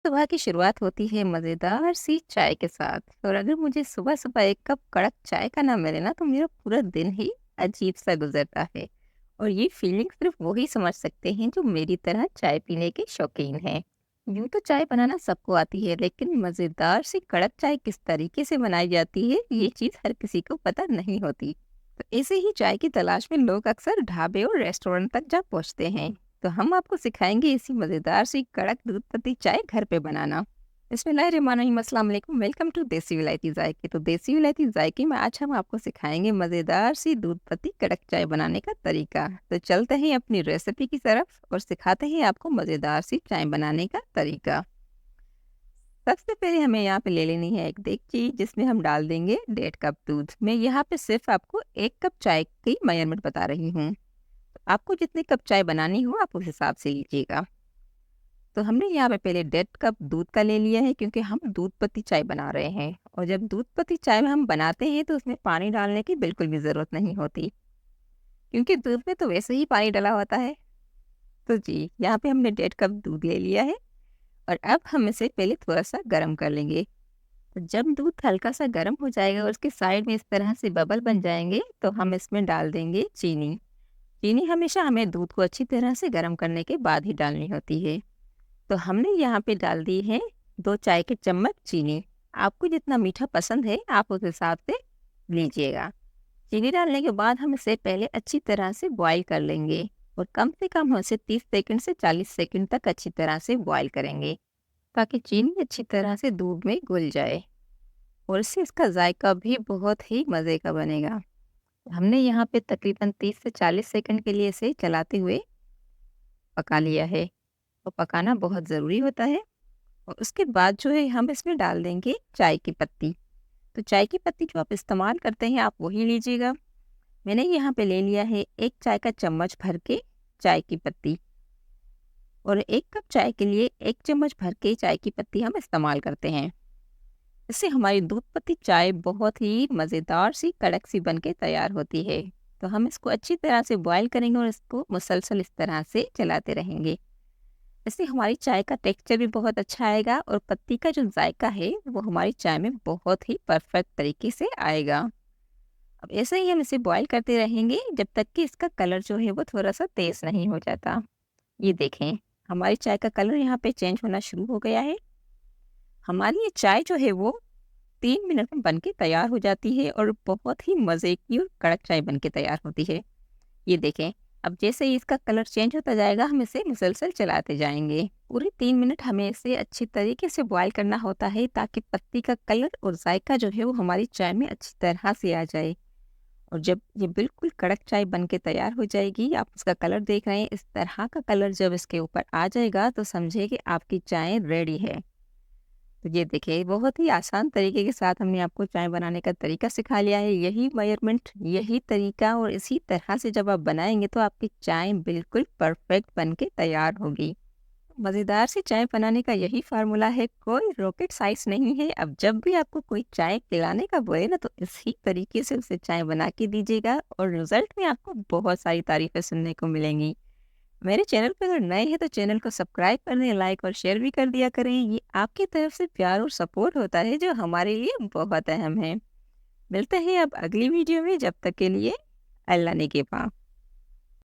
सुबह की शुरुआत होती है मज़ेदार सी चाय के साथ। और अगर मुझे सुबह-सुबह एक कप कड़क चाय का ना मिले ना, तो मेरा पूरा दिन ही अजीब-सा गुज़रता है। और ये फीलिंग सिर्फ़ वो ही समझ सकते हैं जो मेरी तरह चाय पीने के शौकीन हैं। यूँ तो चाय बनाना सबको आती है, लेकिन मज़ेदार सी कड़क चाय किस तरीके से बनाई जाती है, ये चीज़ हर किसी को पता नहीं होती। तो ऐसे ही चाय की तलाश में लोग अक्सर ढाबे और रेस्टोरेंट तक जा पहुँचते हैं। तो हम आपको सिखाएंगे इसी मज़ेदार सी कड़क दूध पत्ती चाय घर पे बनाना। बिस्मिल्लाहिर्रहमानिर्रहीम, अस्सलाम वालेकुम, वेलकम टू देसी विलायती जायके। तो देसी विलायती जायके में आज हम आपको सिखाएंगे मज़ेदार सी दूध पत्ती कड़क चाय बनाने का तरीका। तो चलते हैं अपनी रेसिपी की तरफ और सिखाते हैं आपको मज़ेदार सी चाय बनाने का तरीका। सबसे पहले हमें यहाँ पे ले लेनी है एक देगची, जिसमें हम डाल देंगे 1.5 कप दूध। मैं यहाँ पे सिर्फ आपको 1 कप चाय की मेजरमेंट बता रही हूँ। आपको जितनी कप चाय बनानी हो आप उस हिसाब से लीजिएगा। तो हमने यहाँ पे पहले 1.5 कप दूध का ले लिया है, क्योंकि हम दूध पत्ती चाय बना रहे हैं। और जब दूध पत्ती चाय में हम बनाते हैं तो उसमें पानी डालने की बिल्कुल भी ज़रूरत नहीं होती, क्योंकि दूध में तो वैसे ही पानी डला होता है। तो जी, यहाँ पे हमने 1.5 कप दूध ले लिया है और अब हम इसे पहले थोड़ा सा गर्म कर लेंगे। तो जब दूध हल्का सा गर्म हो जाएगा और उसके साइड में इस तरह से बबल बन जाएंगे, तो हम इसमें डाल देंगे चीनी। चीनी हमेशा हमें दूध को अच्छी तरह से गर्म करने के बाद ही डालनी होती है। तो हमने यहाँ पे डाल दी है 2 चाय के चम्मच चीनी। आपको जितना मीठा पसंद है आप उस हिसाब से लीजिएगा। चीनी डालने के बाद हम इसे पहले अच्छी तरह से बॉईल कर लेंगे और कम से कम हम इसे 30 सेकंड से 40 सेकंड तक अच्छी तरह से बॉईल करेंगे, ताकि चीनी अच्छी तरह से दूध में घुल जाए और इससे इसका जायका भी बहुत ही मज़े का बनेगा। हमने यहाँ पे तकरीबन 30 से 40 सेकंड के लिए इसे चलाते हुए पका लिया है। और पकाना बहुत ज़रूरी होता है। और उसके बाद जो है हम इसमें डाल देंगे चाय की पत्ती। तो चाय की पत्ती जो आप इस्तेमाल करते हैं आप वही लीजिएगा। मैंने यहाँ पे ले लिया है 1 चाय का चम्मच भर के चाय की पत्ती। और 1 कप चाय के लिए 1 चम्मच भर के चाय की पत्ती हम इस्तेमाल करते हैं। इससे हमारी दूध पत्ती चाय बहुत ही मज़ेदार सी कड़क सी बन के तैयार होती है। तो हम इसको अच्छी तरह से बॉयल करेंगे और इसको मुसलसल इस तरह से चलाते रहेंगे। इससे हमारी चाय का टेक्सचर भी बहुत अच्छा आएगा और पत्ती का जो जायका है वो हमारी चाय में बहुत ही परफेक्ट तरीके से आएगा। अब ऐसे ही हम इसे बॉईल करते रहेंगे जब तक कि इसका कलर जो है वो थोड़ा सा तेज़ नहीं हो जाता। ये देखें, हमारी चाय का कलर यहाँ पे चेंज होना शुरू हो गया है। हमारी ये चाय जो है वो 3 मिनट में बन के तैयार हो जाती है और बहुत ही मज़े की और कड़क चाय बन के तैयार होती है। ये देखें, अब जैसे ही इसका कलर चेंज होता जाएगा हम इसे मुसलसल चलाते जाएंगे। पूरे 3 मिनट हमें इसे अच्छी तरीके से बॉईल करना होता है, ताकि पत्ती का कलर और जायका जो है वो हमारी चाय में अच्छी तरह से आ जाए। और जब ये बिल्कुल कड़क चाय बन के तैयार हो जाएगी, आप उसका कलर देख रहे हैं, इस तरह का कलर जब इसके ऊपर आ जाएगा तो समझिए कि आपकी चाय रेडी है। तो ये देखिए, बहुत ही आसान तरीके के साथ हमने आपको चाय बनाने का तरीका सिखा लिया है। यही मेजरमेंट, यही तरीका और इसी तरह से जब आप बनाएंगे तो आपकी चाय बिल्कुल परफेक्ट बन के तैयार होगी। मज़ेदार सी चाय बनाने का यही फार्मूला है, कोई रॉकेट साइंस नहीं है। अब जब भी आपको कोई चाय पिलाने का बोले ना, तो इसी तरीके से उसे चाय बना के दीजिएगा और रिजल्ट में आपको बहुत सारी तारीफ़ें सुनने को मिलेंगी। मेरे चैनल पर अगर नए हैं तो चैनल को सब्सक्राइब कर दें, लाइक और शेयर भी कर दिया करें। ये आपकी तरफ से प्यार और सपोर्ट होता है जो हमारे लिए बहुत अहम है। मिलते हैं अब अगली वीडियो में, जब तक के लिए अल्लाह ने के पास।